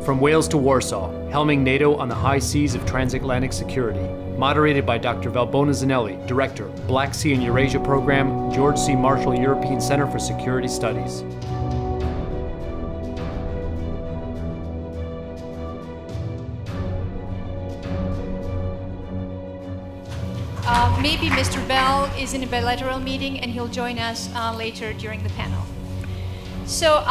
From Wales to Warsaw, helming NATO on the high seas of transatlantic security. Moderated by Dr. Valbona Zanelli, Director, Black Sea and Eurasia Program, George C. Marshall European Center for Security Studies. Maybe Mr. Bell is in a bilateral meeting and he'll join us later during the panel. So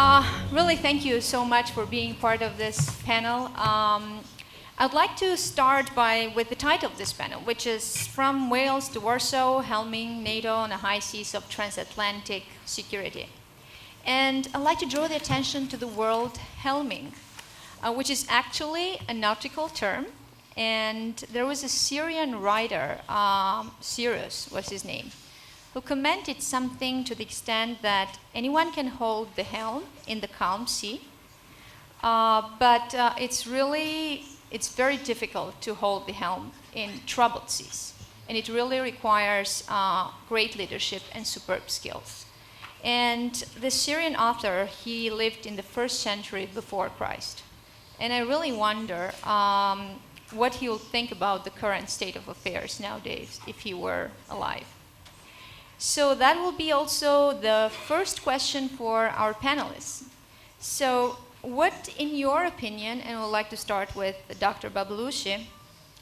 really thank you so much for being part of this panel. I'd like to start with the title of this panel, which is From Wales to Warsaw, Helming NATO on the High Seas of Transatlantic Security. And I'd like to draw the attention to the word helming, which is actually a nautical term. And there was a Syrian writer, Cyrus was his name, who commented something to the extent that anyone can hold the helm in the calm sea, but it's very difficult to hold the helm in troubled seas. And it really requires great leadership and superb skills. And the Syrian author, he lived in the 1st century before Christ. And I really wonder what he will think about the current state of affairs nowadays if he were alive. So that will be also the first question for our panelists. So what, in your opinion, and I would like to start with Dr. Babalushi,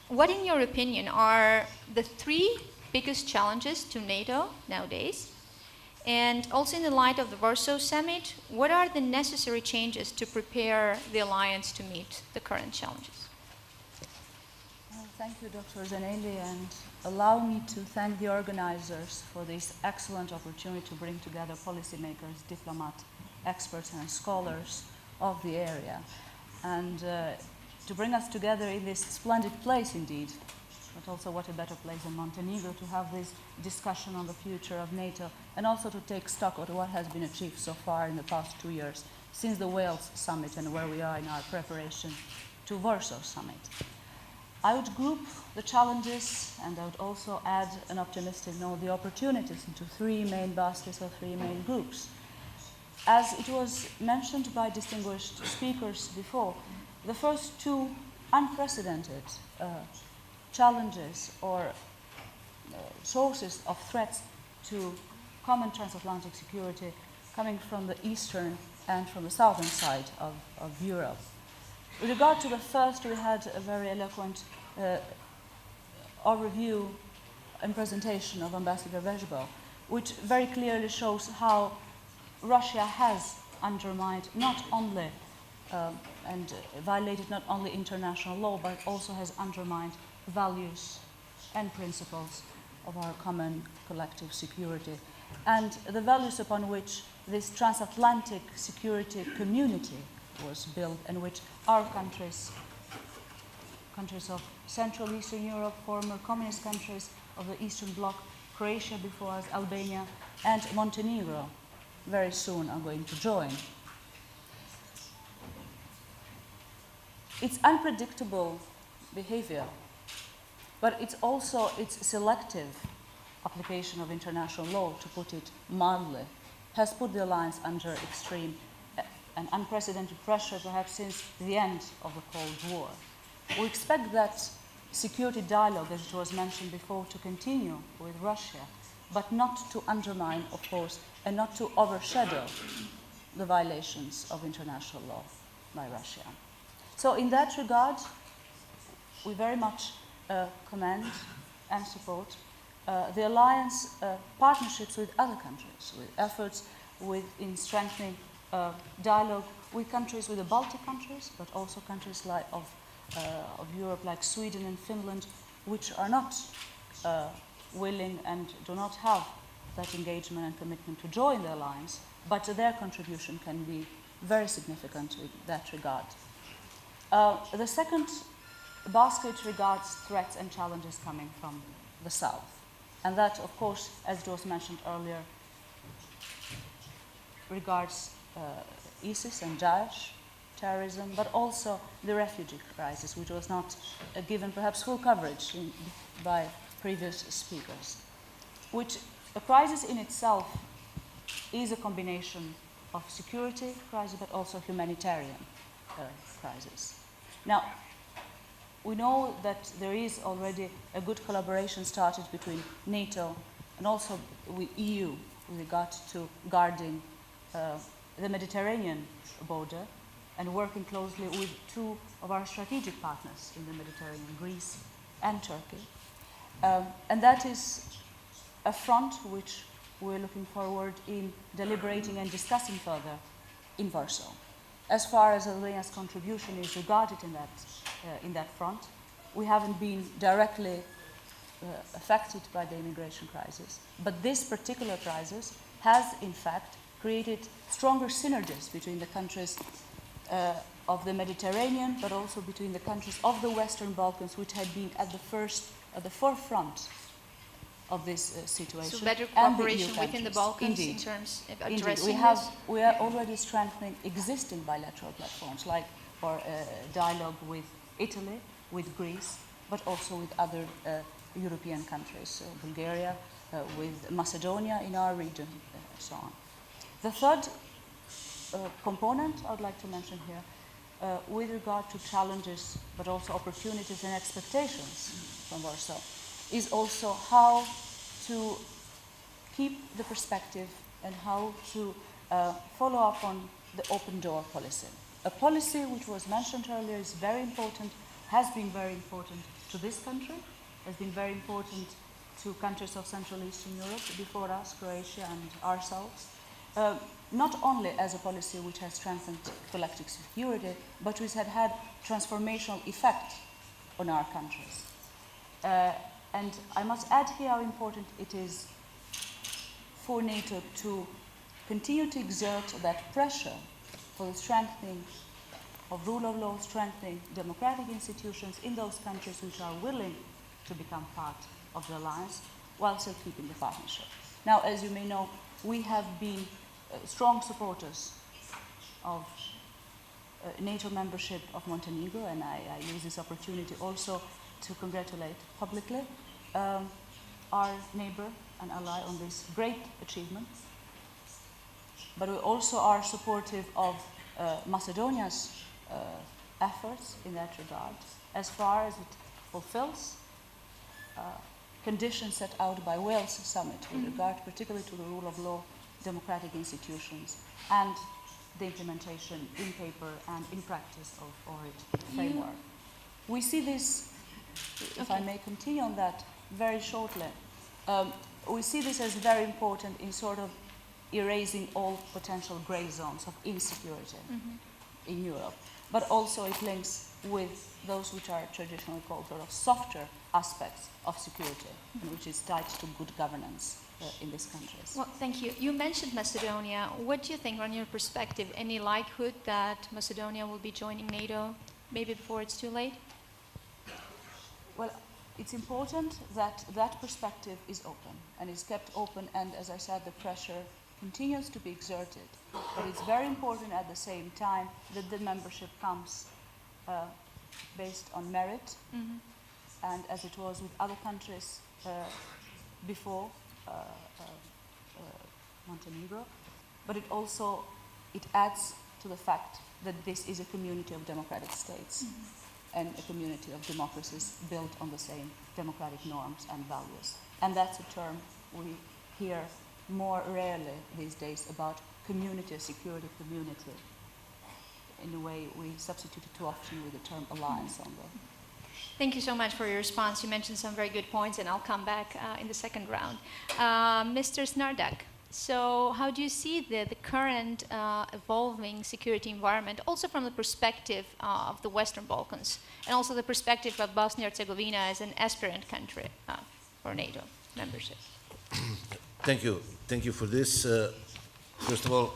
what, in your opinion, are the 3 biggest challenges to NATO nowadays? And also in the light of the Warsaw Summit, what are the necessary changes to prepare the alliance to meet the current challenges? Thank you, Dr. Zanelli, and allow me to thank the organizers for this excellent opportunity to bring together policymakers, diplomats, experts, and scholars of the area, and to bring us together in this splendid place indeed, but also what a better place than Montenegro to have this discussion on the future of NATO, and also to take stock of what has been achieved so far in the past 2 years since the Wales Summit and where we are in our preparation to Warsaw Summit. I would group the challenges, and I would also add an optimistic note, the opportunities, into 3 main baskets or 3 main groups. As it was mentioned by distinguished speakers before, the first 2 unprecedented challenges or sources of threats to common transatlantic security coming from the eastern and from the southern side of Europe. With regard to the first, we had a very eloquent overview and presentation of Ambassador Vezhbo, which very clearly shows how Russia has undermined not only and violated not only international law, but also has undermined values and principles of our common collective security, and the values upon which this transatlantic security community was built, and which our countries of Central Eastern Europe, former communist countries of the Eastern Bloc, Croatia before us, Albania, and Montenegro very soon are going to join. It's unpredictable behavior, but it's also its selective application of international law, to put it mildly, has put the alliance under extreme and unprecedented pressure, perhaps since the end of the Cold War. We expect that security dialogue, as it was mentioned before, to continue with Russia, but not to undermine, of course, and not to overshadow the violations of international law by Russia. So in that regard, we very much commend and support the alliance partnerships with other countries, with efforts in strengthening dialogue with countries, with the Baltic countries, but also countries of Europe like Sweden and Finland, which are not willing and do not have that engagement and commitment to join the alliance, but their contribution can be very significant in that regard. The second basket regards threats and challenges coming from the south. And that, of course, as it was mentioned earlier, regards ISIS and Daesh, terrorism, but also the refugee crisis, which was not given perhaps full coverage by previous speakers, which a crisis in itself is a combination of security crisis, but also humanitarian crisis. Now, we know that there is already a good collaboration started between NATO and also with EU with regard to guarding the Mediterranean border and working closely with two of our strategic partners in the Mediterranean, Greece and Turkey. And that is a front which we're looking forward in deliberating and discussing further in Warsaw. As far as Albania's contribution is regarded in that front, we haven't been directly affected by the immigration crisis, but this particular crisis has in fact created stronger synergies between the countries of the Mediterranean, but also between the countries of the Western Balkans, which had been at the forefront of this situation. So better and the cooperation EU within the countries. Balkans Indeed. in terms of Indeed. addressing We are already strengthening existing bilateral platforms, like for dialogue with Italy, with Greece, but also with other European countries, so Bulgaria, with Macedonia in our region, and so on. The third component I would like to mention here, with regard to challenges, but also opportunities and expectations from Warsaw, is also how to keep the perspective and how to follow up on the open door policy. A policy which was mentioned earlier is very important, has been very important to this country, has been very important to countries of Central Eastern Europe before us, Croatia and ourselves. Not only as a policy which has strengthened collective security, but which had transformational effect on our countries. And I must add here how important it is for NATO to continue to exert that pressure for the strengthening of rule of law, strengthening democratic institutions in those countries which are willing to become part of the alliance, while still keeping the partnership. Now, as you may know, we have been strong supporters of NATO membership of Montenegro, and I use this opportunity also to congratulate publicly our neighbor and ally on this great achievement. But we also are supportive of Macedonia's efforts in that regard, as far as it fulfills conditions set out by Wales Summit with regard particularly to the rule of law, democratic institutions, and the implementation in paper and in practice of ORIT framework. We see this, if I may continue on that very shortly, we see this as very important in sort of erasing all potential grey zones of insecurity in Europe. But also it links with those which are traditionally called sort of softer aspects of security, and which is tied to good governance in these countries. Well, thank you. You mentioned Macedonia. What do you think, from your perspective, any likelihood that Macedonia will be joining NATO, maybe before it's too late? Well, it's important that that perspective is open and is kept open, and as I said, the pressure continues to be exerted. But it's very important at the same time that the membership comes based on merit, and as it was with other countries before Montenegro, but it adds to the fact that this is a community of democratic states and a community of democracies built on the same democratic norms and values. And that's a term we hear more rarely these days about community, a security community. In a way, we substitute it too often with the term alliance on the. Thank you so much for your response. You mentioned some very good points, and I'll come back in the second round. Mr. Snardak, so how do you see the current evolving security environment, also from the perspective of the Western Balkans, and also the perspective of Bosnia-Herzegovina as an aspirant country for NATO membership? Thank you. Thank you for this. First of all,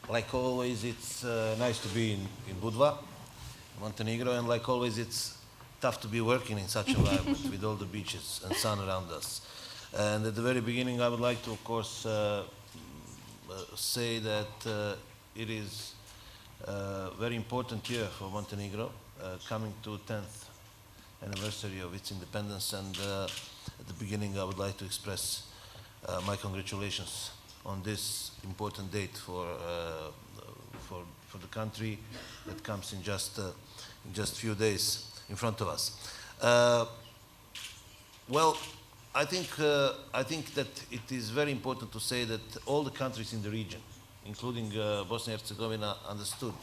like always, it's nice to be in Budva, Montenegro, and like always, it's tough to be working in such an environment with all the beaches and sun around us. And at the very beginning, I would like to, of course, say that it is a very important year for Montenegro, coming to 10th anniversary of its independence. And at the beginning, I would like to express my congratulations on this important date for for the country that comes in just few days in front of us. Well, I think that it is very important to say that all the countries in the region, including Bosnia and Herzegovina, understood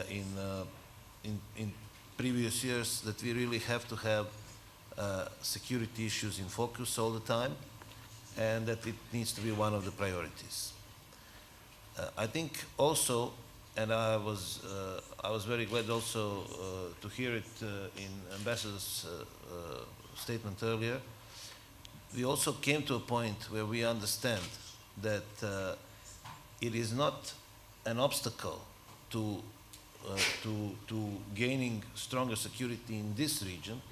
in previous years that we really have to have security issues in focus all the time, and that it needs to be one of the priorities. I think also, and I was very glad also to hear it in Ambassador's statement earlier. We also came to a point where we understand that it is not an obstacle to gaining stronger security in this region,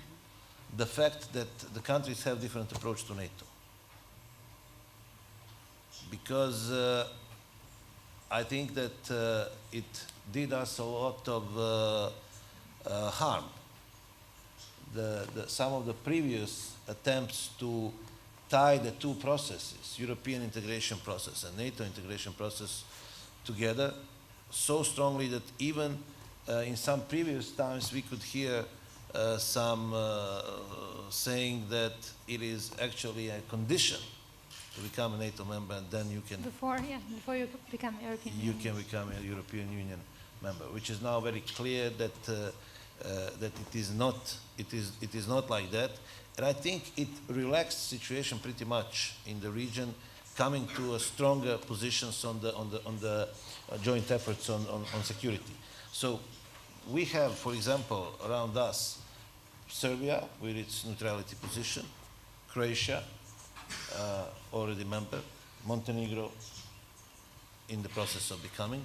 the fact that the countries have different approach to NATO. Because I think that it did us a lot of harm. Some of the previous attempts to tie the two processes, European integration process and NATO integration process, together so strongly that even in some previous times we could hear some saying that it is actually a condition to become a NATO member, and then you can Before you become European you can become a European Union member, which is now very clear that that it is not like that, and I think it relaxed situation pretty much in the region, coming to a stronger positions on the joint efforts on security. So we have, for example, around us, Serbia with its neutrality position, Croatia, already member, Montenegro in the process of becoming,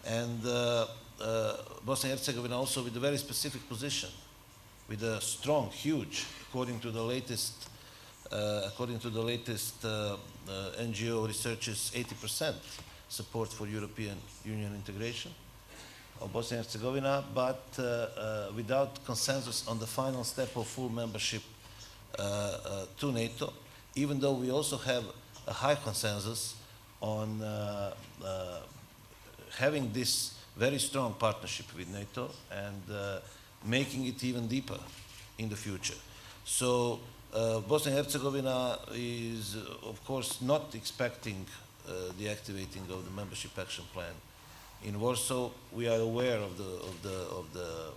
and Bosnia and Herzegovina also with a very specific position, with a strong, huge, according to the latest NGO researches, 80% support for European Union integration of Bosnia and Herzegovina, but without consensus on the final step of full membership to NATO, even though we also have a high consensus on having this very strong partnership with NATO and making it even deeper in the future. So Bosnia and Herzegovina is, of course, not expecting the activating of the membership action plan in Warsaw. We are aware of the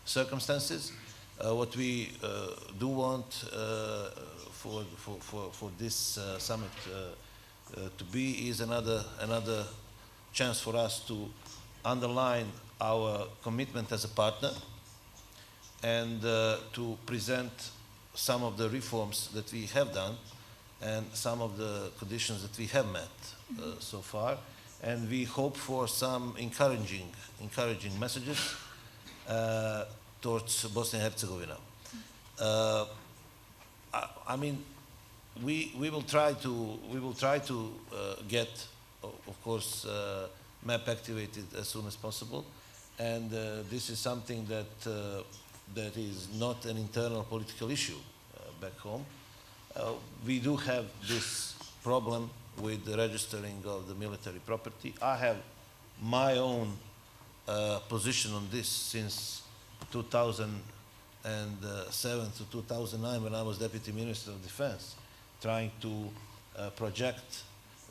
circumstances. What we do want for this summit to be is another chance for us to underline our commitment as a partner and to present some of the reforms that we have done and some of the conditions that we have met so far, and we hope for some encouraging messages towards Bosnia and Herzegovina. I mean, we will try to get, of course, MAP activated as soon as possible, and this is something that is not an internal political issue back home. We do have this problem with the registering of the military property. I have my own position on this since 2007 to 2009 when I was Deputy Minister of Defense, trying to project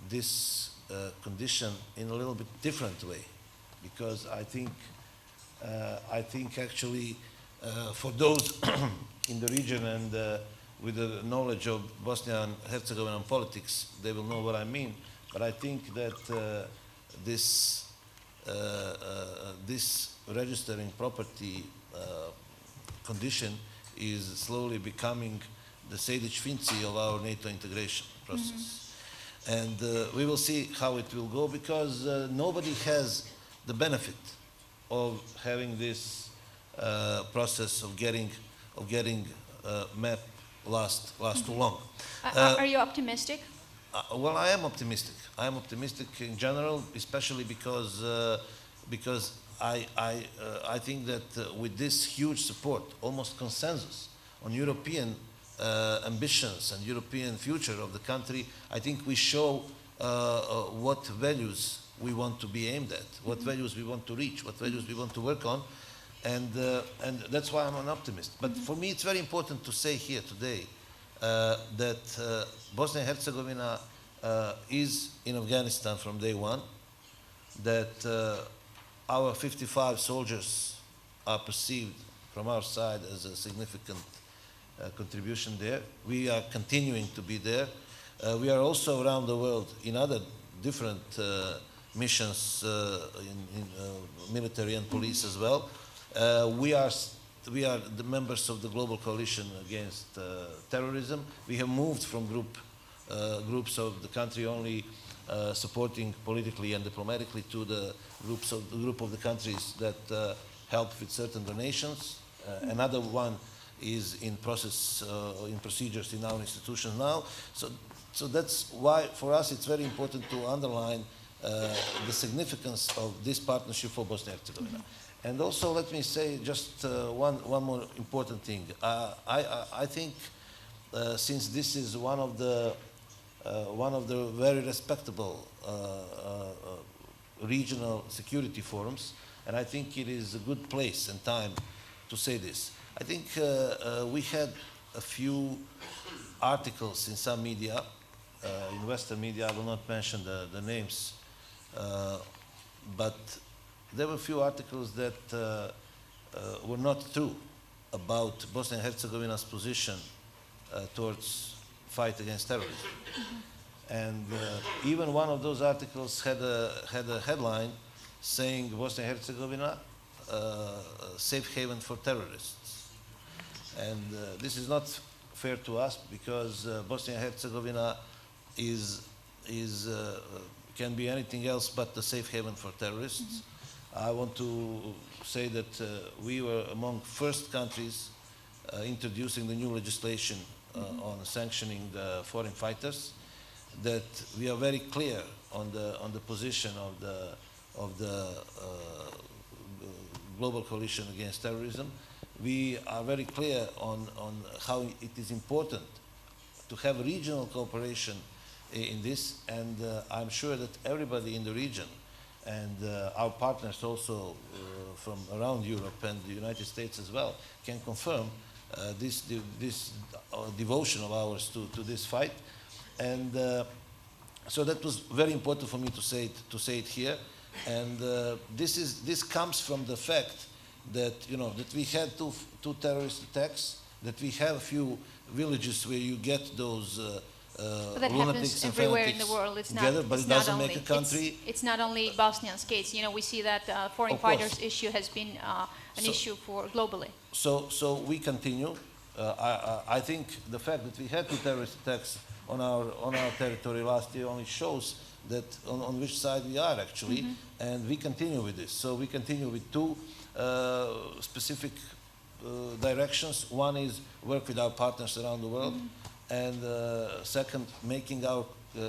this condition in a little bit different way, because I think actually for those in the region and with the knowledge of Bosnia and Herzegovina politics, they will know what I mean. But I think that this registering property condition is slowly becoming the Sejdić Finci of our NATO integration process. And we will see how it will go, because nobody has the benefit of having this process of getting MAP last too long. Are you optimistic? Well, I am optimistic. I am optimistic in general, especially because I think that with this huge support, almost consensus on European ambitions and European future of the country, I think we show what values we want to be aimed at, what values we want to reach, what values we want to work on, and that's why I'm an optimist. But for me, it's very important to say here today that Bosnia and Herzegovina is in Afghanistan from day one, that our 55 soldiers are perceived from our side as a significant contribution there. We are continuing to be there. We are also around the world in other different missions in military and police as well. We are the members of the Global Coalition Against Terrorism. We have moved from groups of the country only supporting politically and diplomatically to the group of the countries that help with certain donations. Another one is in procedures in our institutions now. So that's why for us it's very important to underline the significance of this partnership for Bosnia and Herzegovina. And also let me say just one more important thing. I think since this is one of the very respectable regional security forums, and I think it is a good place and time to say this. I think we had a few articles in some media, in Western media, I will not mention the names, but there were a few articles that were not true about Bosnia and Herzegovina's position towards fight against terrorism. And even one of those articles had a headline saying Bosnia and Herzegovina, safe haven for terrorists. And this is not fair to us because Bosnia and Herzegovina can be anything else but the safe haven for terrorists. I want to say that we were among first countries introducing the new legislation on sanctioning the foreign fighters, that we are very clear on the position of the Global Coalition Against Terrorism. We are very clear on how it is important to have regional cooperation in this, and I'm sure that everybody in the region and our partners also from around Europe and the United States as well can confirm this devotion of ours to this fight. And so that was very important for me to say it here. And this comes from the fact that that we had two terrorist attacks, that we have a few villages where you get those but that lunatics happens and everywhere in fanatics the world. It's together, not, but it's it not doesn't only, make a country. It's not only Bosnian's case. We see that foreign Of course. fighters issue has been an issue for globally. So we continue. I think the fact that we had two terrorist attacks on our territory last year only shows that on which side we are actually, and we continue with this. So we continue with two specific directions. One is work with our partners around the world, and second, making our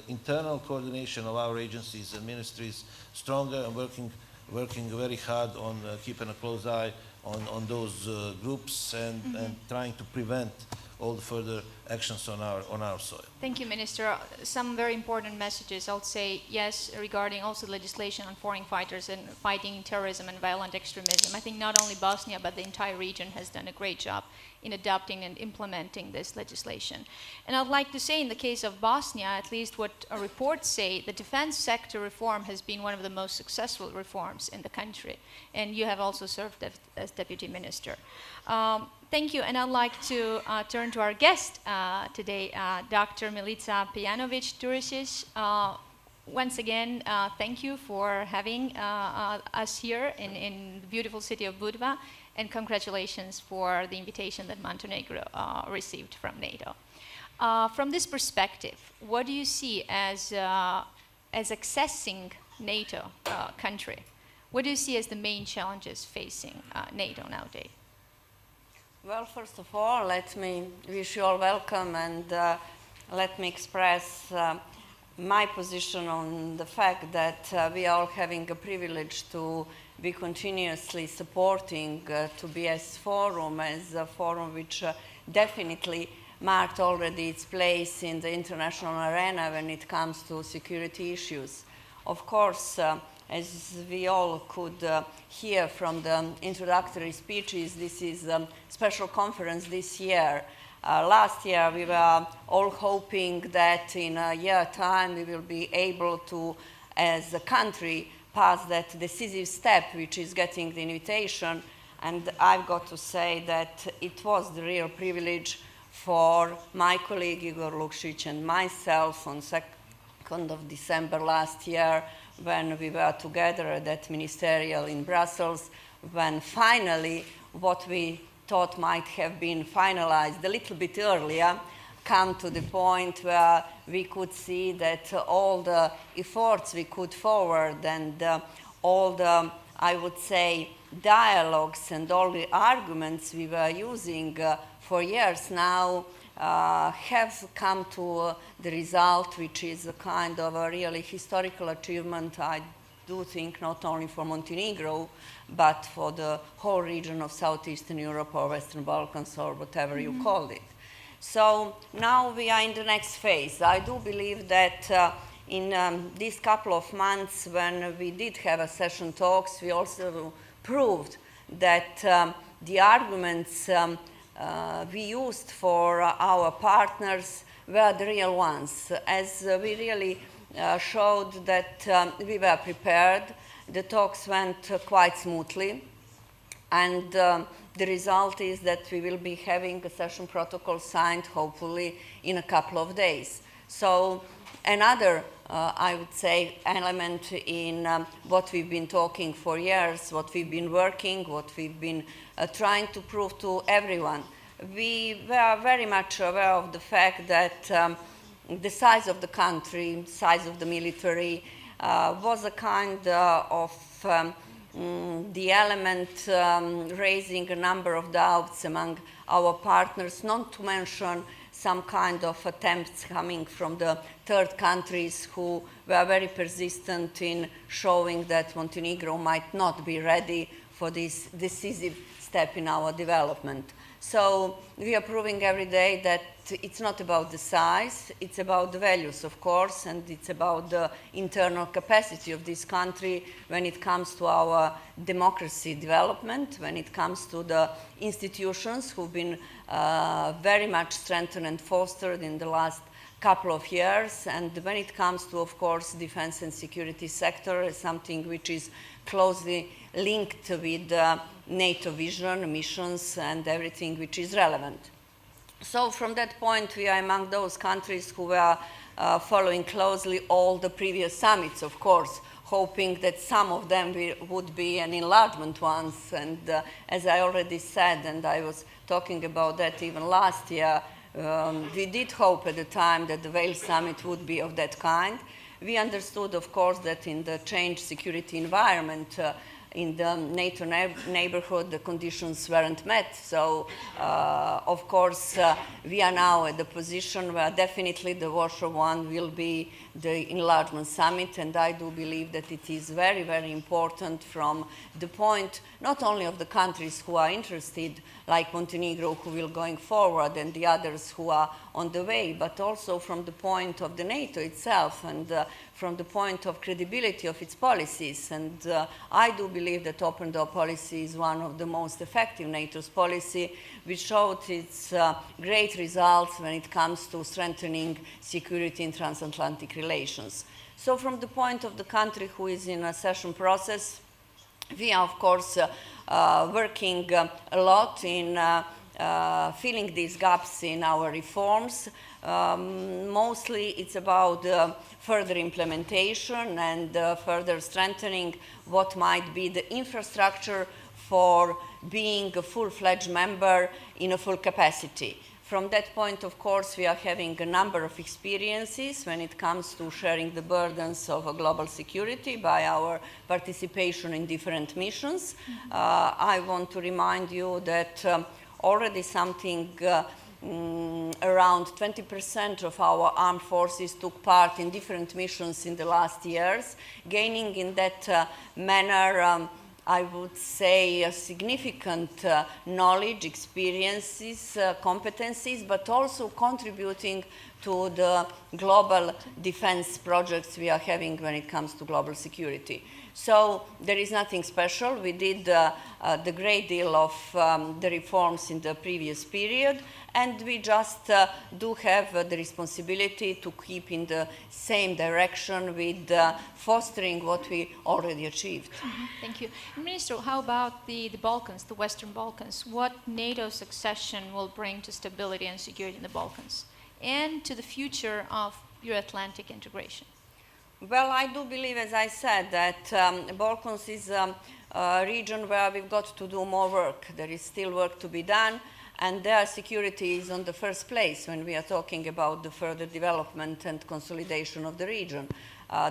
internal coordination of our agencies and ministries stronger, and working very hard on keeping a close eye on those groups and trying to prevent all the further actions on our soil. Thank you, Minister. Some very important messages. I'll say yes regarding also legislation on foreign fighters and fighting terrorism and violent extremism. I think not only Bosnia but the entire region has done a great job in adopting and implementing this legislation. And I'd like to say in the case of Bosnia, at least what reports say, the defense sector reform has been one of the most successful reforms in the country. And you have also served as Deputy Minister. Thank you, and I'd like to turn to our guest today, Dr. Milica Pejanović-Turisic. Once again, thank you for having us here in the beautiful city of Budva, and congratulations for the invitation that Montenegro received from NATO. From this perspective, what do you see as accessing NATO country? What do you see as the main challenges facing NATO nowadays? Well, first of all, let me wish you all welcome, and let me express my position on the fact that we are all having a privilege to be continuously supporting Tobias Forum as a forum which definitely marked already its place in the international arena when it comes to security issues. of course, as we all could hear from the introductory speeches, this is a special conference this year. Last year, we were all hoping that in a year's time, we will be able to, as a country, pass that decisive step, which is getting the invitation. And I've got to say that it was the real privilege for my colleague Igor Lukšić and myself on 2nd of December last year, when we were together at that ministerial in Brussels, when finally what we thought might have been finalized a little bit earlier come to the point where we could see that all the efforts we put forward and all the, I would say, dialogues and all the arguments we were using for years now have come to the result, which is a kind of a really historical achievement, I do think, not only for Montenegro, but for the whole region of Southeastern Europe or Western Balkans or whatever you called it. So now we are in the next phase. I do believe that in these couple of months when we did have accession talks, we also proved that the arguments we used for our partners were the real ones, as we really showed that we were prepared. The talks went quite smoothly, and the result is that we will be having a session protocol signed, hopefully, in a couple of days. So another, I would say, element in what we've been talking for years, what we've been working, what we've been trying to prove to everyone. We were very much aware of the fact that the size of the country, size of the military, was a kind of the element raising a number of doubts among our partners, not to mention some kind of attempts coming from the third countries who were very persistent in showing that Montenegro might not be ready for this decisive step in our development. So we are proving every day that it's not about the size, it's about the values, of course, and it's about the internal capacity of this country when it comes to our democracy development, when it comes to the institutions who've been very much strengthened and fostered in the last couple of years, and when it comes to, of course, defense and security sector, something which is closely linked with NATO vision, missions, and everything which is relevant. So from that point, we are among those countries who were following closely all the previous summits, of course, hoping that some of them would be an enlargement ones. And as I already said, and I was talking about that even last year, we did hope at the time that the Wales summit would be of that kind. We understood, of course, that in the changed security environment, in the NATO neighborhood, the conditions weren't met. So, of course, we are now at the position where definitely the Warsaw one will be the enlargement summit, and I do believe that it is very, very important from the point not only of the countries who are interested, like Montenegro, who will going forward, and the others who are on the way, but also from the point of the NATO itself and from the point of credibility of its policies. And I do believe that open door policy is one of the most effective NATO's policy, which showed its great results when it comes to strengthening security in transatlantic relations. So from the point of the country who is in a accession process, we are, of course, working a lot in filling these gaps in our reforms. Mostly it's about further implementation and further strengthening what might be the infrastructure for being a full-fledged member in a full capacity. From that point, of course, we are having a number of experiences when it comes to sharing the burdens of a global security by our participation in different missions. I want to remind you that already something around 20% of our armed forces took part in different missions in the last years, gaining in that manner I would say, significant knowledge, experiences, competencies, but also contributing to the global defense projects we are having when it comes to global security. So there is nothing special. We did the great deal of the reforms in the previous period, and we just do have the responsibility to keep in the same direction with fostering what we already achieved. Thank you. Minister, how about the Balkans, the Western Balkans? What NATO's accession will bring to stability and security in the Balkans and to the future of Euro-Atlantic integration? Well, I do believe, as I said, that Balkans is a region where we've got to do more work. There is still work to be done, and their security is on the first place when we are talking about the further development and consolidation of the region.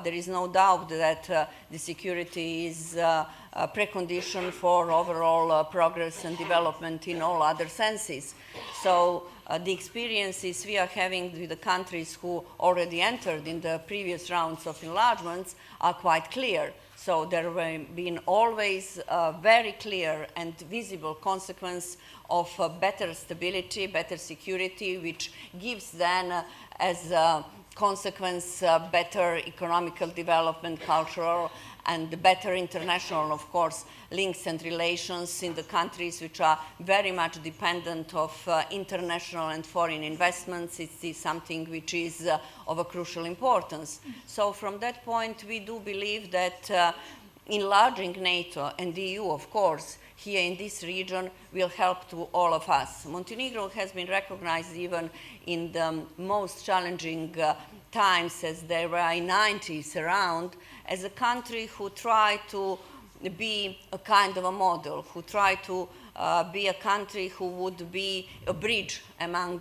There is no doubt that the security is a precondition for overall progress and development in all other senses. So the experiences we are having with the countries who already entered in the previous rounds of enlargements are quite clear. So there have been always a very clear and visible consequence of better stability, better security, which gives then as a consequence better economical development, cultural, and better international, of course, links and relations in the countries which are very much dependent of international and foreign investments. It is something which is of a crucial importance. So from that point, we do believe that enlarging NATO and the EU, of course, here in this region will help to all of us. Montenegro has been recognized even in the most challenging times, as there were in 90s around, as a country who tried to be a kind of a model, who tried to be a country who would be a bridge among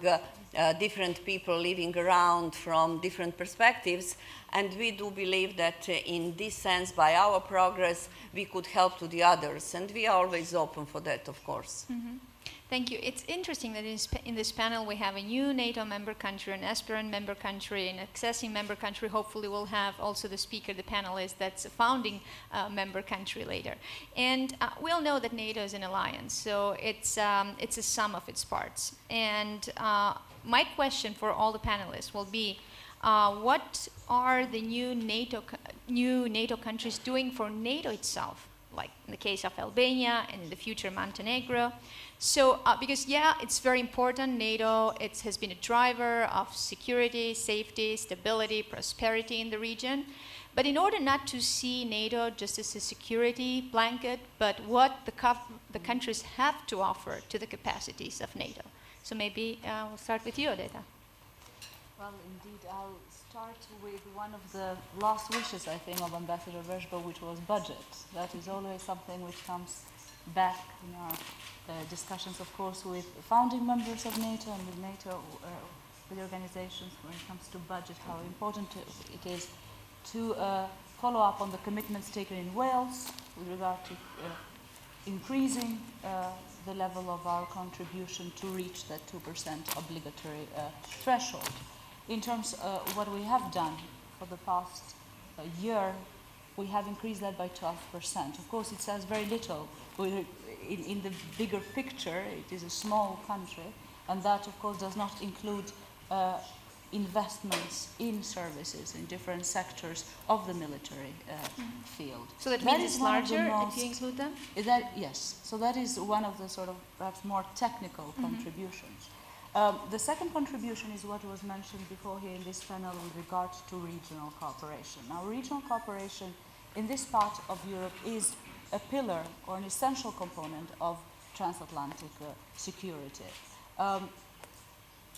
different people living around from different perspectives. And we do believe that in this sense, by our progress, we could help to the others. And we are always open for that, of course. Thank you. It's interesting that in this panel we have a new NATO member country, an aspirant member country, an accessing member country. Hopefully we'll have also the speaker, the panelist, that's a founding member country later. And we all know that NATO is an alliance, so it's a sum of its parts. And my question for all the panelists will be, what are the new NATO countries doing for NATO itself, like in the case of Albania and in the future Montenegro? So, because yeah, it's very important, NATO has been a driver of security, safety, stability, prosperity in the region. But in order not to see NATO just as a security blanket, but what the countries have to offer to the capacities of NATO. So maybe we'll start with you, Odeta. Well, indeed, I'll start with one of the last wishes, I think, of Ambassador Verzba, which was budget. That is always something which comes back in our discussions, of course, with founding members of NATO and with NATO, with organizations when it comes to budget, how important it is to follow up on the commitments taken in Wales with regard to increasing the level of our contribution to reach that 2% obligatory threshold. In terms of what we have done for the past year, we have increased that by 12%. Of course, it says very little. In the bigger picture, it is a small country, and that, of course, does not include investments in services in different sectors of the military field. So that means it's larger if you include them? Yes. So that is one of the sort of perhaps more technical contributions. The second contribution is what was mentioned before here in this panel with regard to regional cooperation. Now, regional cooperation in this part of Europe is a pillar or an essential component of transatlantic security.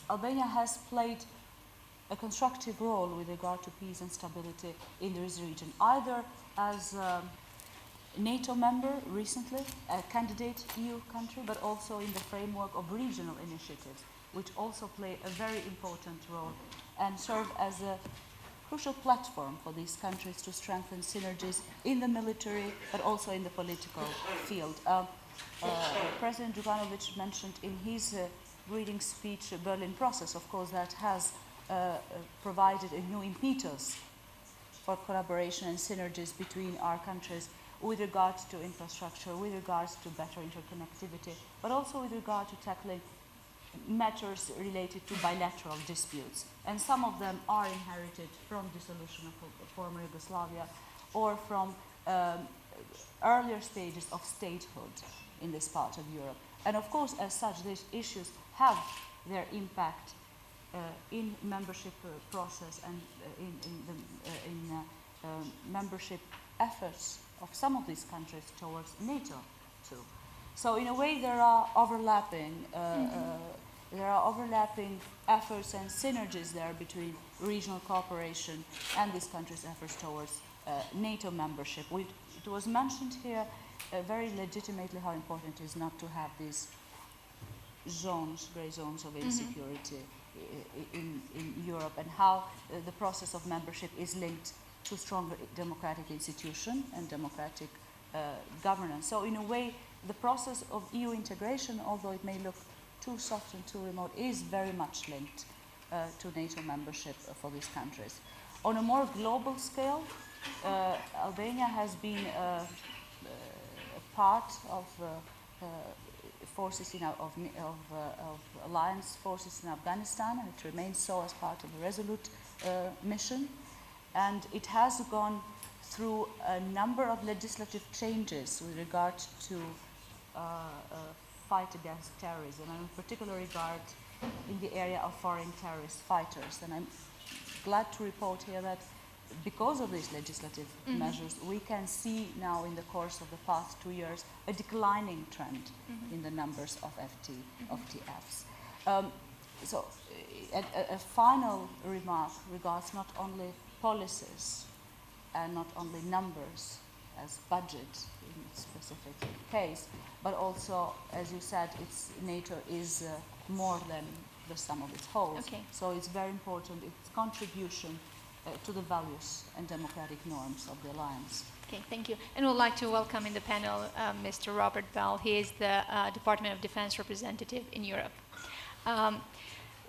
Albania has played a constructive role with regard to peace and stability in this region, either as a NATO member recently, a candidate EU country, but also in the framework of regional initiatives, which also play a very important role and serve as a crucial platform for these countries to strengthen synergies in the military, but also in the political field. President Djukanovic mentioned in his greeting speech the Berlin process, of course, that has provided a new impetus for collaboration and synergies between our countries with regards to infrastructure, with regards to better interconnectivity, but also with regard to tackling matters related to bilateral disputes. And some of them are inherited from dissolution of former Yugoslavia or from earlier stages of statehood in this part of Europe. And of course, as such, these issues have their impact in membership process and in membership efforts of some of these countries towards NATO too. So in a way, there are overlapping efforts and synergies there between regional cooperation and these countries' efforts towards NATO membership. It was mentioned here very legitimately how important it is not to have these zones, gray zones of insecurity in Europe, and how the process of membership is linked to stronger democratic institution and democratic governance. So in a way, the process of EU integration, although it may look too soft and too remote, is very much linked to NATO membership for these countries. On a more global scale, Albania has been a part of forces of alliance forces in Afghanistan, and it remains so as part of the Resolute mission. And it has gone through a number of legislative changes with regard to fight against terrorism, and in particular regard in the area of foreign terrorist fighters. And I'm glad to report here that because of these legislative measures, we can see now in the course of the past 2 years a declining trend in the numbers of FTFs. So a final remark regards not only policies and not only numbers as budget in its specific case, but also, as you said, NATO is more than the sum of its wholes. Okay. So it's very important, its contribution to the values and democratic norms of the alliance. Okay, thank you. And we'd like to welcome in the panel Mr. Robert Bell. He is the Department of Defense representative in Europe.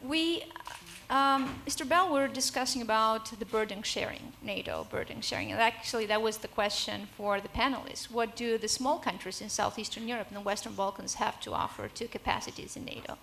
Mr. Bell, we're discussing about the burden sharing, NATO burden sharing. And actually, that was the question for the panelists. What do the small countries in Southeastern Europe and the Western Balkans have to offer to capacities in NATO?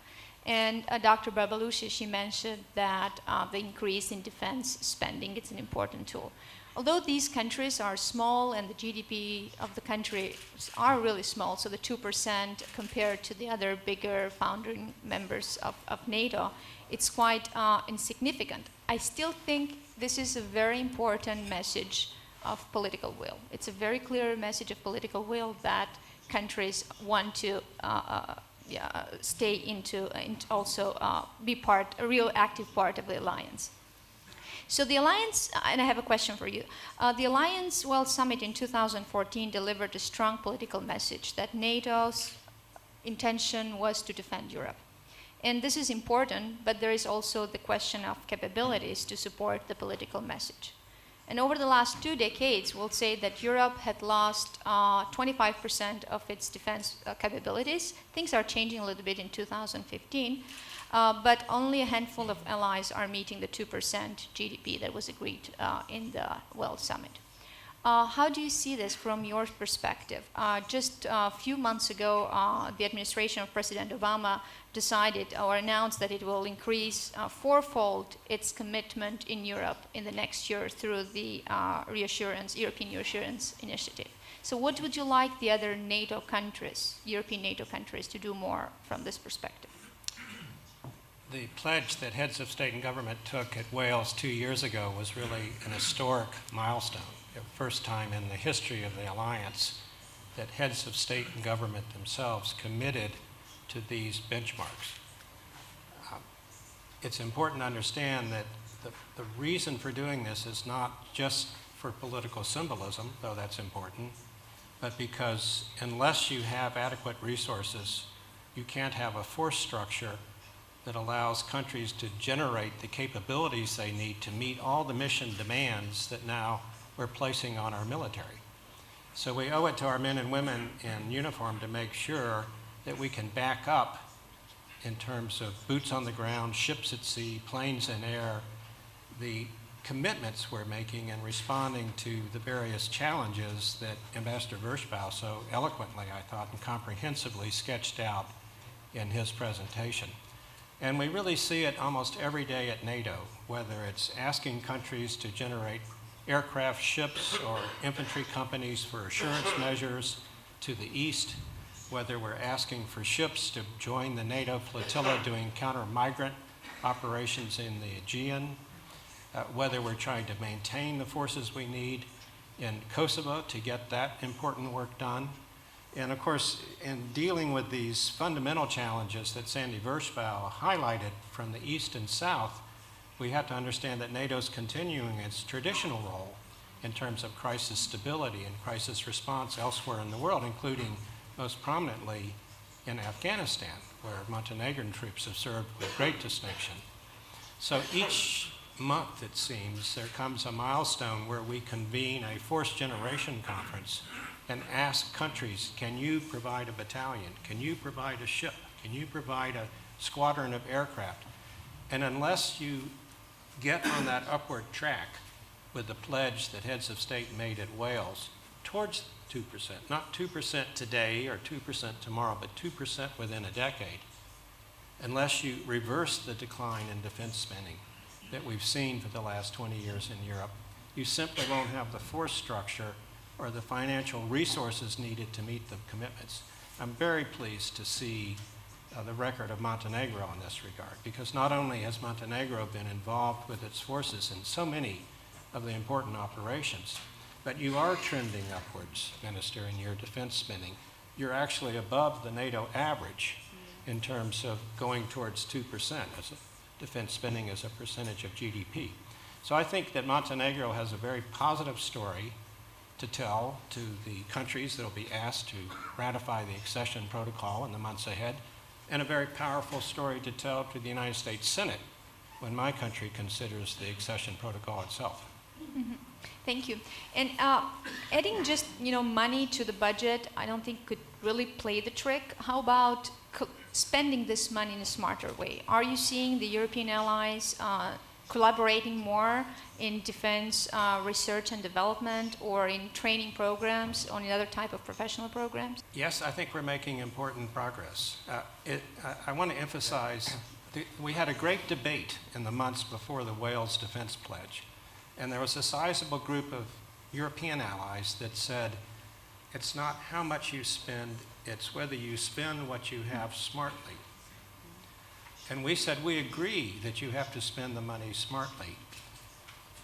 And Dr. Babalushi, she mentioned that the increase in defense spending is an important tool. Although these countries are small and the GDP of the country are really small, so the 2% compared to the other bigger founding members of NATO, it's quite insignificant. I still think this is a very important message of political will. It's a very clear message of political will that countries want to stay into and also be a real active part of the alliance. So the alliance, and I have a question for you. The Alliance World Summit in 2014 delivered a strong political message that NATO's intention was to defend Europe. And this is important, but there is also the question of capabilities to support the political message. And over the last 2 decades, we'll say that Europe had lost 25% of its defense capabilities. Things are changing a little bit in 2015, but only a handful of allies are meeting the 2% GDP that was agreed in the World Summit. How do you see this from your perspective? Just a few months ago, the administration of President Obama decided or announced that it will increase fourfold its commitment in Europe in the next year through the European Reassurance Initiative. So what would you like the other NATO countries, European NATO countries, to do more from this perspective? The pledge that heads of state and government took at Wales 2 years ago was really an historic milestone. The first time in the history of the alliance that heads of state and government themselves committed to these benchmarks. It's important to understand that the reason for doing this is not just for political symbolism, though that's important, but because unless you have adequate resources, you can't have a force structure that allows countries to generate the capabilities they need to meet all the mission demands that now we're placing on our military. So we owe it to our men and women in uniform to make sure that we can back up in terms of boots on the ground, ships at sea, planes in air, the commitments we're making in responding to the various challenges that Ambassador Vershbow so eloquently, I thought, and comprehensively sketched out in his presentation. And we really see it almost every day at NATO, whether it's asking countries to generate aircraft, ships, or infantry companies for assurance measures to the east, whether we're asking for ships to join the NATO flotilla doing counter-migrant operations in the Aegean, whether we're trying to maintain the forces we need in Kosovo to get that important work done. And of course, in dealing with these fundamental challenges that Sandy Vershbow highlighted from the east and south, we have to understand that NATO's continuing its traditional role in terms of crisis stability and crisis response elsewhere in the world, including most prominently in Afghanistan, where Montenegrin troops have served with great distinction. So each month, it seems, there comes a milestone where we convene a force generation conference and ask countries, can you provide a battalion? Can you provide a ship? Can you provide a squadron of aircraft? And unless you get on that upward track with the pledge that heads of state made at Wales towards 2%, not 2% today or 2% tomorrow, but 2% within a decade, unless you reverse the decline in defense spending that we've seen for the last 20 years in Europe, you simply won't have the force structure or the financial resources needed to meet the commitments. I'm very pleased to see the record of Montenegro in this regard, because not only has Montenegro been involved with its forces in so many of the important operations, but you are trending upwards, Minister, in your defense spending. You're actually above the NATO average in terms of going towards 2% as a defense spending as a percentage of GDP. So I think that Montenegro has a very positive story to tell to the countries that will be asked to ratify the accession protocol in the months ahead, and a very powerful story to tell to the United States Senate when my country considers the accession protocol itself. Mm-hmm. Thank you. And adding just money to the budget, I don't think could really play the trick. How about spending this money in a smarter way? Are you seeing the European allies collaborating more in defense research and development, or in training programs, or in other type of professional programs? Yes, I think we're making important progress. I want to emphasize, we had a great debate in the months before the Wales Defense Pledge, and there was a sizable group of European allies that said, it's not how much you spend, it's whether you spend what you have smartly. And we said, we agree that you have to spend the money smartly.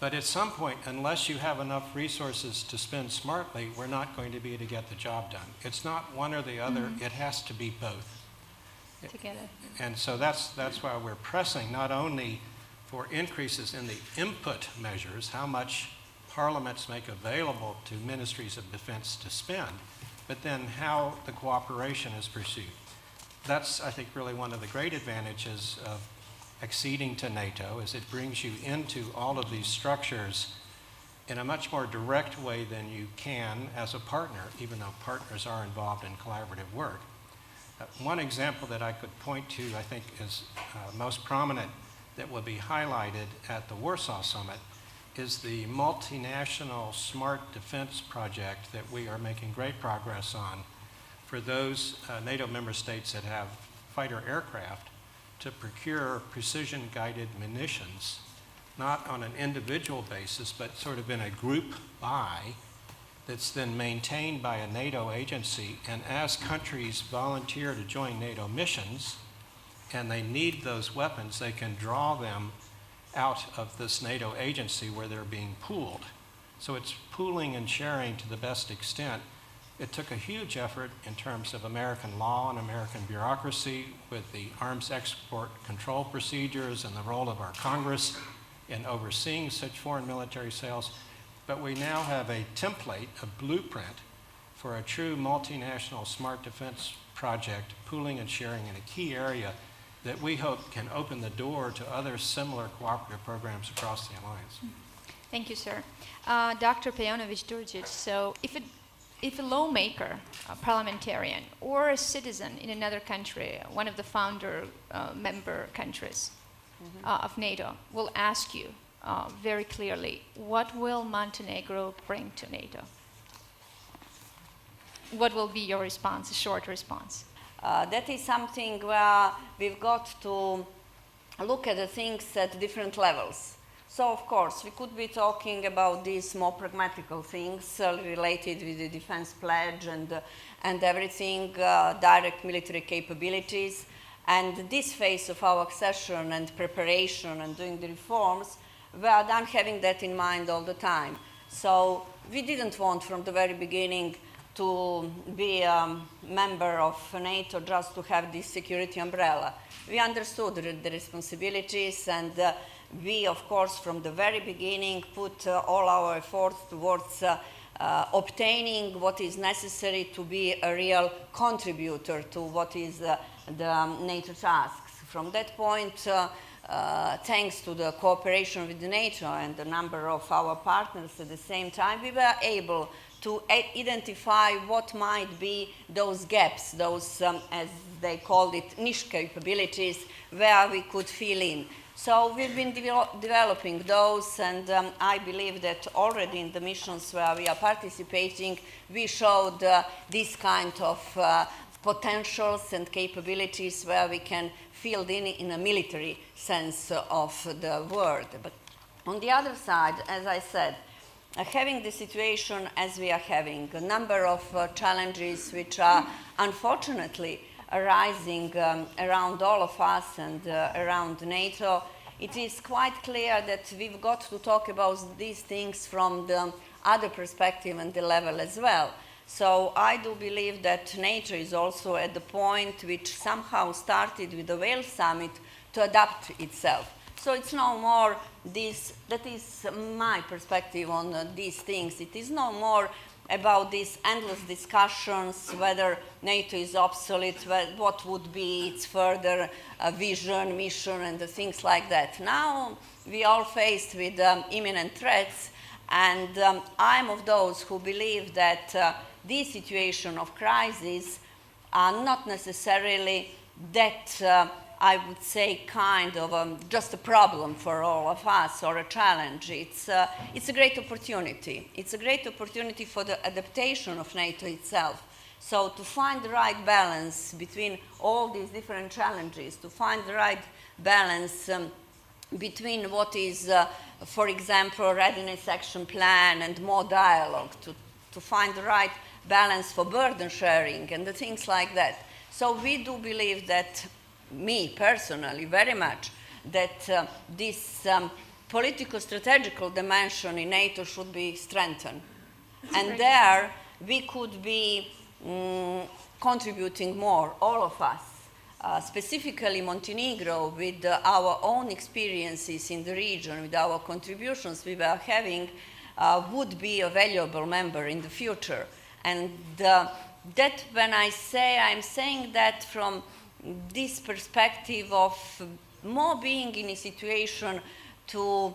But at some point, unless you have enough resources to spend smartly, we're not going to be able to get the job done. It's not one or the other, it has to be both. Together. And so that's why we're pressing not only for increases in the input measures, how much parliaments make available to ministries of defense to spend, but then how the cooperation is pursued. That's, I think, really one of the great advantages of acceding to NATO, is it brings you into all of these structures in a much more direct way than you can as a partner, even though partners are involved in collaborative work. One example that I could point to, I think, is most prominent that will be highlighted at the Warsaw Summit is the multinational smart defense project that we are making great progress on for those NATO member states that have fighter aircraft to procure precision-guided munitions, not on an individual basis, but sort of in a group buy that's then maintained by a NATO agency. And as countries volunteer to join NATO missions, and they need those weapons, they can draw them out of this NATO agency where they're being pooled. So it's pooling and sharing to the best extent. It took a huge effort in terms of American law and American bureaucracy with the arms export control procedures and the role of our Congress in overseeing such foreign military sales. But we now have a template, a blueprint for a true multinational smart defense project, pooling and sharing in a key area that we hope can open the door to other similar cooperative programs across the alliance. Thank you, sir. Dr. Pejanovic-Durgic, so if a lawmaker, a parliamentarian, or a citizen in another country, one of the founder member countries of NATO, will ask you very clearly, what will Montenegro bring to NATO? What will be your response, a short response? That is something where we've got to look at the things at different levels. So, of course, we could be talking about these more pragmatical things related with the defense pledge and everything, direct military capabilities. And this phase of our accession and preparation and doing the reforms, we are done having that in mind all the time. So we didn't want from the very beginning to be a member of NATO just to have this security umbrella. We understood the responsibilities, and we, of course, from the very beginning put all our efforts towards obtaining what is necessary to be a real contributor to what is the NATO tasks. From that point, thanks to the cooperation with NATO and the number of our partners at the same time, we were able to identify what might be those gaps, those, as they called it, niche capabilities, where we could fill in. So we've been developing those, and I believe that already in the missions where we are participating, we showed this kind of potentials and capabilities where we can fill in a military sense of the word. But on the other side, as I said, having the situation as we are having, a number of challenges which are unfortunately arising around all of us and around NATO, it is quite clear that we've got to talk about these things from the other perspective and the level as well. So I do believe that NATO is also at the point which somehow started with the Wales summit to adapt itself. So it's no more this, that is my perspective on these things. It is no more about these endless discussions, whether NATO is obsolete, what would be its further vision, mission, and the things like that. Now we are faced with imminent threats, and I'm of those who believe that this situation of crisis are not necessarily that I would say kind of just a problem for all of us or a challenge. It's a great opportunity. It's a great opportunity for the adaptation of NATO itself. So to find the right balance between all these different challenges, to find the right balance between what is, for example, a readiness action plan and more dialogue, to find the right balance for burden sharing and the things like that. So we do believe that, me personally, very much, that this political-strategical dimension in NATO should be strengthened. And there we could be contributing more, all of us, specifically Montenegro, with our own experiences in the region, with our contributions we were having, would be a valuable member in the future. And that when I say, I'm saying that from this perspective of more being in a situation to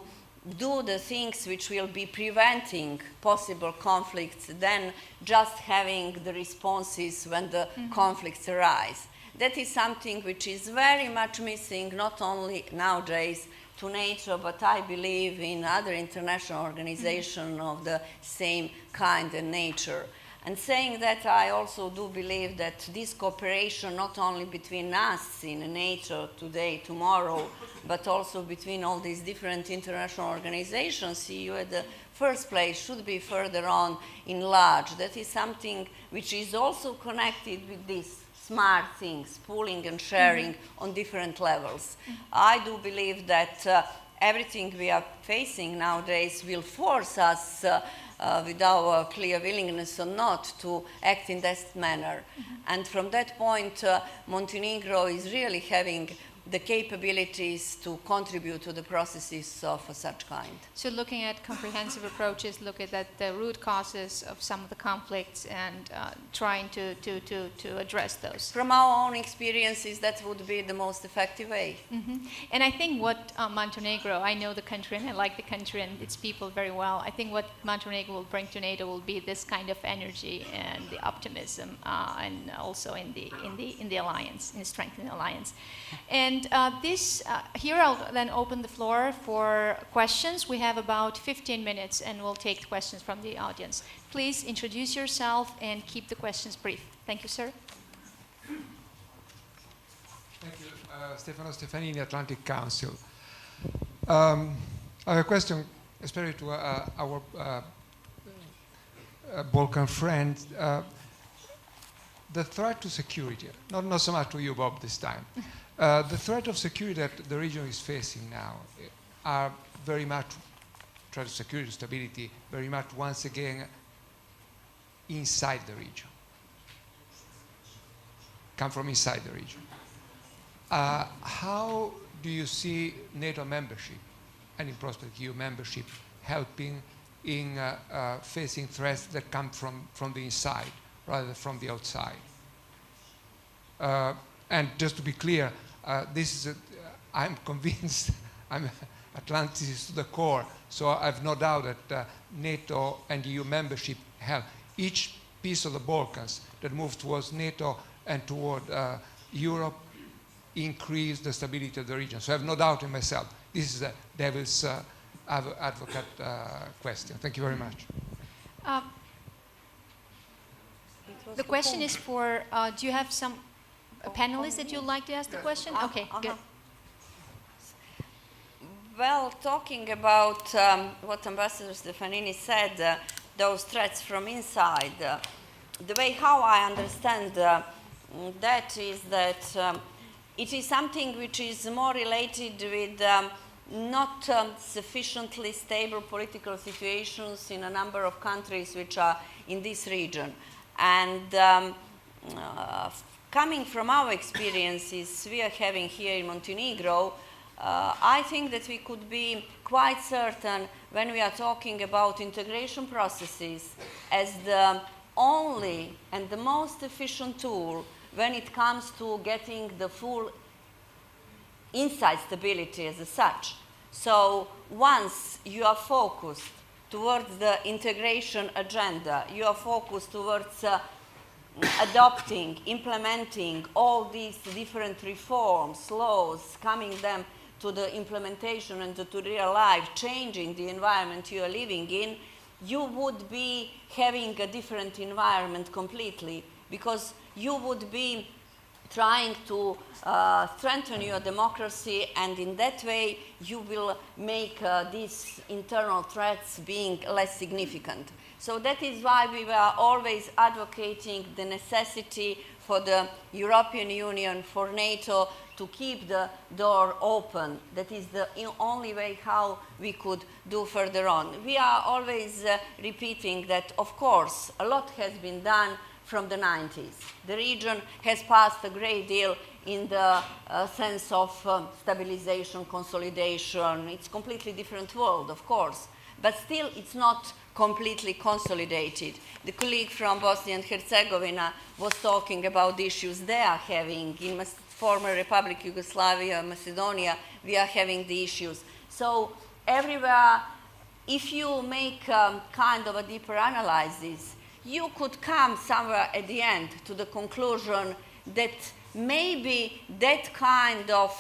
do the things which will be preventing possible conflicts than just having the responses when the conflicts arise. That is something which is very much missing, not only nowadays to NATO, but I believe in other international organizations of the same kind and nature. And saying that, I also do believe that this cooperation, not only between us in NATO today, tomorrow, but also between all these different international organizations, EU at the first place, should be further on enlarged. That is something which is also connected with these smart things, pooling and sharing on different levels. I do believe that everything we are facing nowadays will force us with our clear willingness or not to act in that manner. And from that point, Montenegro is really having the capabilities to contribute to the processes of such kind. So looking at comprehensive approaches, looking at the root causes of some of the conflicts and trying to address those. From our own experiences, that would be the most effective way. And I think what Montenegro, I know the country and I like the country and its people very well. I think what Montenegro will bring to NATO will be this kind of energy and the optimism and also in the alliance, in strengthening the alliance. And And here I'll then open the floor for questions. We have about 15 minutes and we'll take questions from the audience. Please introduce yourself and keep the questions brief. Thank you, sir. Thank you. Stefano Stefanini, Atlantic Council. I have a question, especially to our Balkan friend. The threat to security, not so much to you, Bob, this time. The threat of security that the region is facing now are very much, threat of security, stability, very much once again inside the region. Come from inside the region. How do you see NATO membership and in prospect EU membership helping in facing threats that come from the inside rather than from the outside? And just to be clear, I'm convinced, I'm Atlanticist to the core, so I have no doubt that NATO and EU membership help. Each piece of the Balkans that moves towards NATO and toward Europe increase the stability of the region. So I have no doubt in myself. This is a devil's advocate question. Thank you very much. The question is for, do you have some panelists that you'd like to ask the question? Okay, good. Well, talking about what Ambassador Stefanini said, those threats from inside, the way how I understand that is that it is something which is more related with not sufficiently stable political situations in a number of countries which are in this region. And coming from our experiences we are having here in Montenegro, I think that we could be quite certain when we are talking about integration processes as the only and the most efficient tool when it comes to getting the full inside stability as such. So once you are focused towards the integration agenda, you are focused towards adopting, implementing all these different reforms, laws, coming them to the implementation and to real life, changing the environment you are living in, you would be having a different environment completely, because you would be trying to strengthen your democracy, and in that way you will make these internal threats being less significant. So that is why we were always advocating the necessity for the European Union, for NATO, to keep the door open. That is the only way how we could do further on. We are always repeating that, of course, a lot has been done from the 90s. The region has passed a great deal in the sense of stabilization, consolidation. It's a completely different world, of course, but still it's not completely consolidated. The colleague from Bosnia and Herzegovina was talking about the issues they are having. In former Republic Yugoslavia, Macedonia, we are having the issues. So everywhere, if you make kind of a deeper analysis, you could come somewhere at the end to the conclusion that maybe that kind of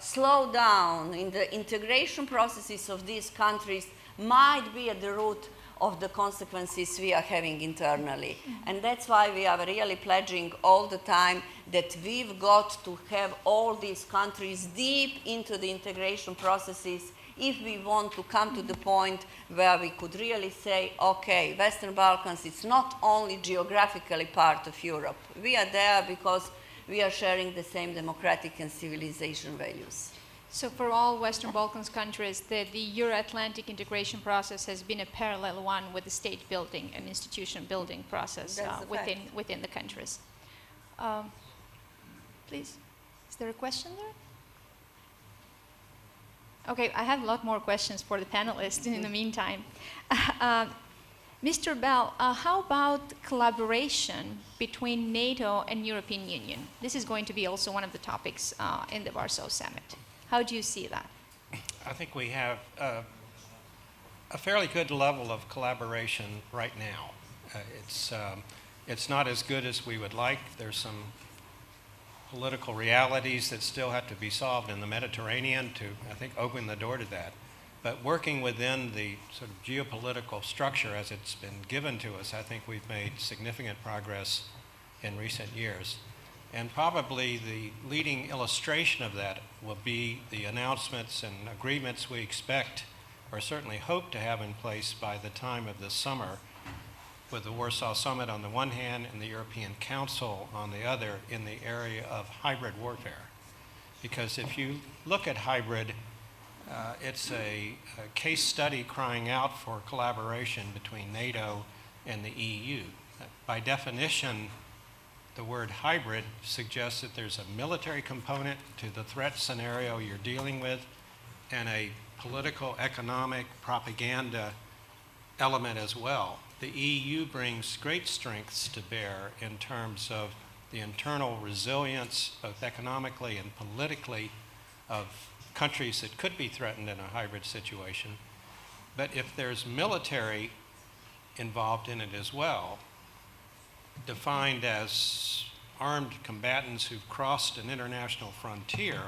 slowdown in the integration processes of these countries might be at the root of the consequences we are having internally. And that's why we are really pledging all the time that we've got to have all these countries deep into the integration processes if we want to come to the point where we could really say, okay, Western Balkans, it's not only geographically part of Europe. We are there because we are sharing the same democratic and civilization values. So for all Western Balkans countries, the Euro-Atlantic integration process has been a parallel one with the state building and institution building process within the countries. Please, is there a question there? Okay, I have a lot more questions for the panelists in the meantime. Mr. Bell, how about collaboration between NATO and European Union? This is going to be also one of the topics in the Warsaw Summit. How do you see that? I think we have a fairly good level of collaboration right now. It's not as good as we would like. There's some political realities that still have to be solved in the Mediterranean to, I think, open the door to that. But working within the sort of geopolitical structure as it's been given to us, I think we've made significant progress in recent years. And probably the leading illustration of that will be the announcements and agreements we expect, or certainly hope to have in place by the time of this summer, with the Warsaw Summit on the one hand and the European Council on the other, in the area of hybrid warfare. Because if you look at hybrid, it's a case study crying out for collaboration between NATO and the EU. By definition, the word hybrid suggests that there's a military component to the threat scenario you're dealing with and a political, economic, propaganda element as well. The EU brings great strengths to bear in terms of the internal resilience, both economically and politically, of countries that could be threatened in a hybrid situation. But if there's military involved in it as well, defined as armed combatants who've crossed an international frontier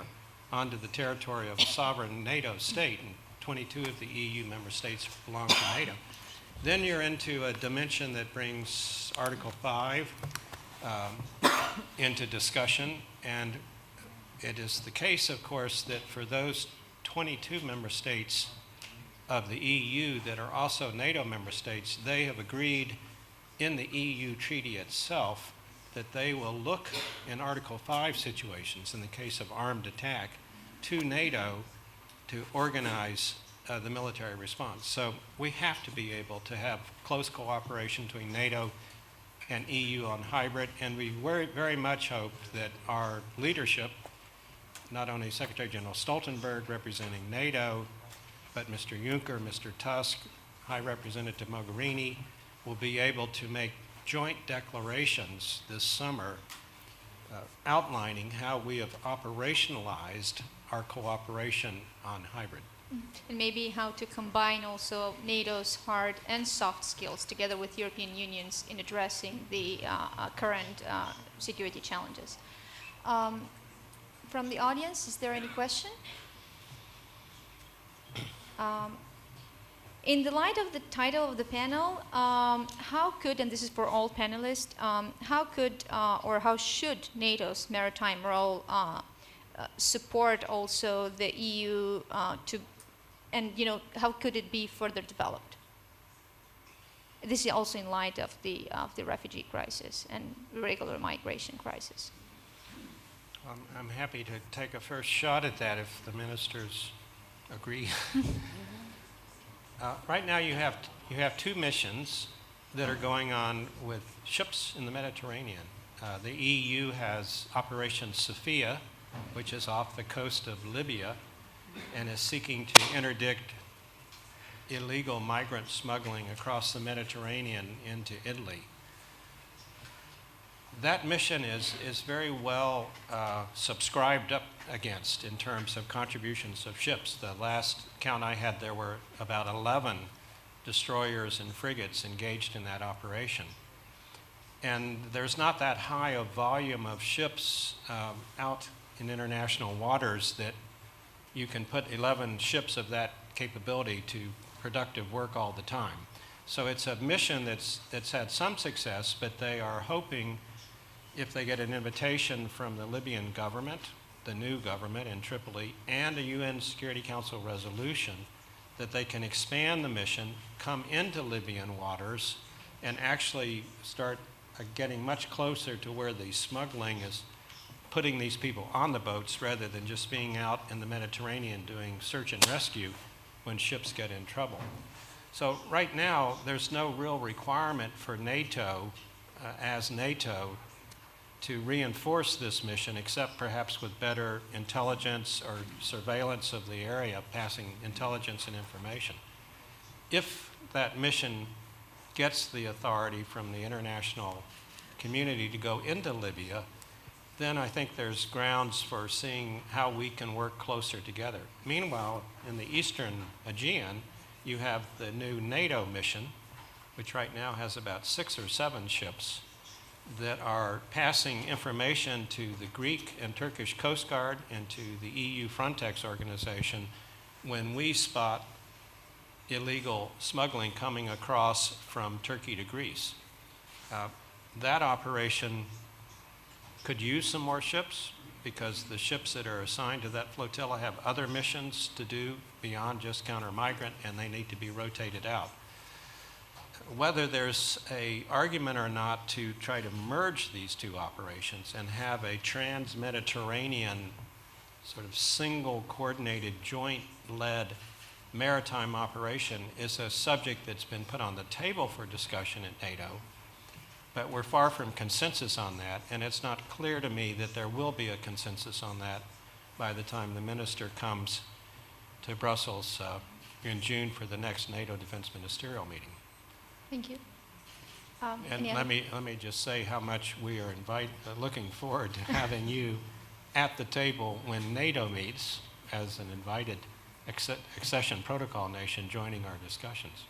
onto the territory of a sovereign NATO state, and 22 of the EU member states belong to NATO, then you're into a dimension that brings Article 5 into discussion. And it is the case, of course, that for those 22 member states of the EU that are also NATO member states, they have agreed in the EU treaty itself that they will look in Article 5 situations, in the case of armed attack, to NATO to organize the military response. So we have to be able to have close cooperation between NATO and EU on hybrid, and we very, very much hope that our leadership, not only Secretary General Stoltenberg representing NATO, but Mr. Juncker, Mr. Tusk, High Representative Mogherini, will be able to make joint declarations this summer outlining how we have operationalized our cooperation on hybrid. And maybe how to combine also NATO's hard and soft skills together with European Union's in addressing the current security challenges. From the audience, is there any question? In the light of the title of the panel, how could, and this is for all panelists, how could or how should NATO's maritime role support also the EU to, and how could it be further developed? This is also in light of the refugee crisis and irregular migration crisis. I'm happy to take a first shot at that if the ministers agree. Right now you have two missions that are going on with ships in the Mediterranean. The EU has Operation Sophia, which is off the coast of Libya and is seeking to interdict illegal migrant smuggling across the Mediterranean into Italy. That mission is very well subscribed up against in terms of contributions of ships. The last count I had, there were about 11 destroyers and frigates engaged in that operation. And there's not that high a volume of ships out in international waters that you can put 11 ships of that capability to productive work all the time. So it's a mission that's had some success, but they are hoping, if they get an invitation from the Libyan government, the new government in Tripoli, and a UN Security Council resolution, that they can expand the mission, come into Libyan waters, and actually start getting much closer to where the smuggling is putting these people on the boats rather than just being out in the Mediterranean doing search and rescue when ships get in trouble. So right now, there's no real requirement for NATO, as NATO, to reinforce this mission, except perhaps with better intelligence or surveillance of the area, passing intelligence and information. If that mission gets the authority from the international community to go into Libya, then I think there's grounds for seeing how we can work closer together. Meanwhile, in the eastern Aegean, you have the new NATO mission, which right now has about 6 or 7 ships. that are passing information to the Greek and Turkish Coast Guard and to the EU Frontex organization when we spot illegal smuggling coming across from Turkey to Greece. That operation could use some more ships because the ships that are assigned to that flotilla have other missions to do beyond just counter-migrant, and they need to be rotated out. Whether there's an argument or not to try to merge these two operations and have a trans-Mediterranean sort of single coordinated joint-led maritime operation is a subject that's been put on the table for discussion at NATO, but we're far from consensus on that, and it's not clear to me that there will be a consensus on that by the time the minister comes to Brussels in June for the next NATO Defense Ministerial meeting. Thank you. And let me just say how much we are looking forward to having you at the table when NATO meets as an invited accession protocol nation joining our discussions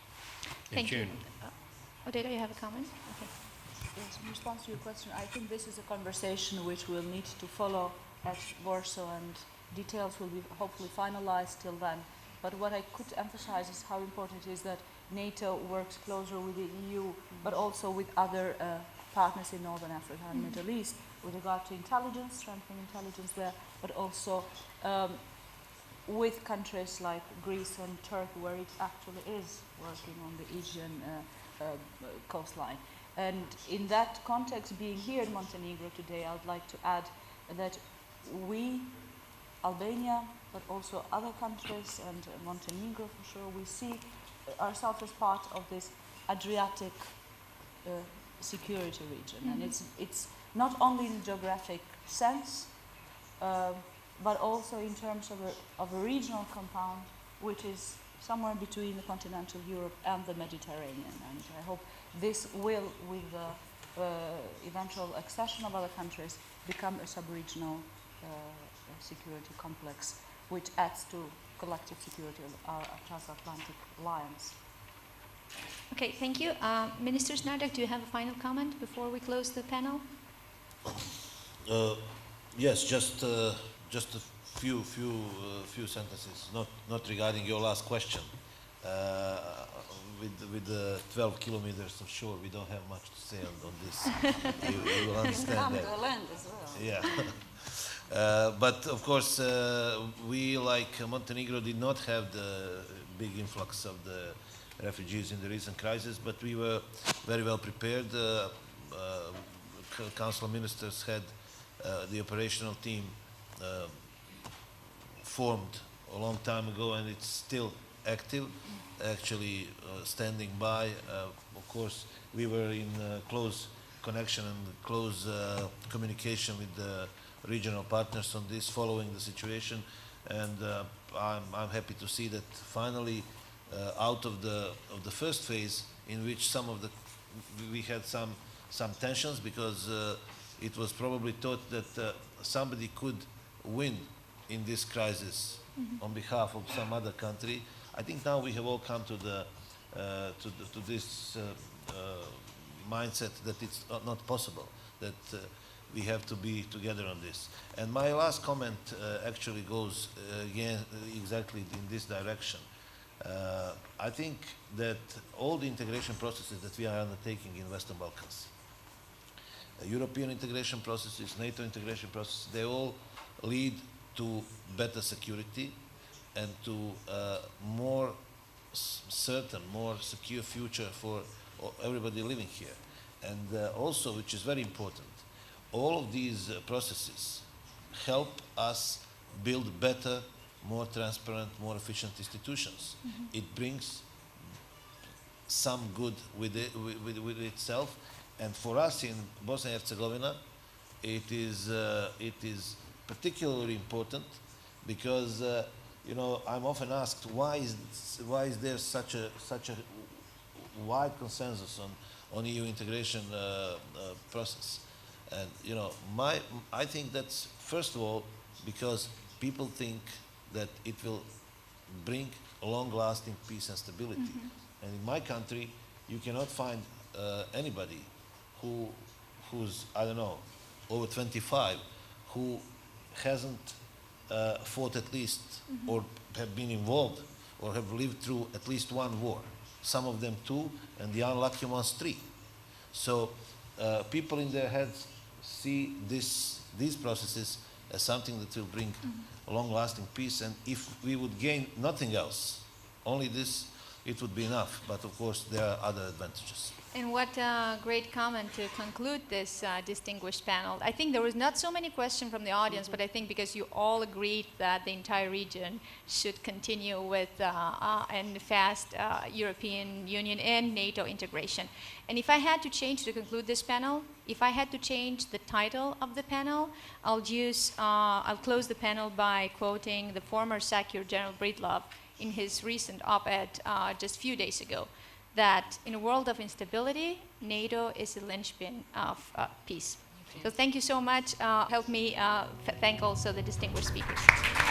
in Thank June. you. Odeta, you have a comment? Okay. Yes, in response to your question, I think this is a conversation which we'll need to follow at Warsaw, and details will be hopefully finalized till then. But what I could emphasize is how important it is that NATO works closer with the EU, but also with other partners in Northern Africa and Middle East with regard to intelligence, strengthening intelligence there, but also with countries like Greece and Turkey, where it actually is working on the Aegean coastline. And in that context, being here in Montenegro today, I would like to add that we, Albania, but also other countries, and Montenegro for sure, we see ourselves as part of this Adriatic security region. And it's not only in geographic sense, but also in terms of a regional compound, which is somewhere between the continental Europe and the Mediterranean. And I hope this will, with the eventual accession of other countries, become a sub-regional security complex, which adds to collective security of our transatlantic alliance. Okay, thank you. Minister Snardek, do you have a final comment before we close the panel? Yes, just a few sentences, not regarding your last question. With the 12 kilometers of shore, we don't have much to say on this. you will understand that. The land as well. Yeah. But of course, we, like Montenegro, did not have the big influx of the refugees in the recent crisis, but we were very well prepared. Council of Ministers had the operational team formed a long time ago, and it's still active, actually standing by. Of course, we were in close connection and close communication with the regional partners on this, following the situation, and I'm happy to see that finally, out of the first phase, in which we had some tensions, because it was probably thought that somebody could win in this crisis on behalf of some other country. I think now we have all come to this mindset that it's not possible, that we have to be together on this. And my last comment actually goes again exactly in this direction. I think that all the integration processes that we are undertaking in Western Balkans, European integration processes, NATO integration processes, they all lead to better security and to more certain, more secure future for everybody living here. And also, which is very important, all of these processes help us build better, more transparent, more efficient institutions. It brings some good with itself, and for us in Bosnia and Herzegovina, it is particularly important because I'm often asked why is there such a wide consensus on EU integration process, and I think that's first of all because people think that it will bring long-lasting peace and stability, and in my country you cannot find anybody who who's, I don't know, over 25, who hasn't fought at least, or have been involved, or have lived through at least one war. Some of them 2, and the unlucky ones 3. So people in their heads see these processes as something that will bring long-lasting peace, and if we would gain nothing else, only this, it would be enough. But of course, there are other advantages. And what a great comment to conclude this distinguished panel. I think there was not so many questions from the audience, but I think because you all agreed that the entire region should continue with and fast European Union and NATO integration. And if I had to change to conclude this panel, if I had to change the title of the panel, I'll close the panel by quoting the former SACEUR General Breedlove in his recent op-ed just a few days ago, that in a world of instability, NATO is the linchpin of peace. So thank you so much. Help me thank also the distinguished speakers.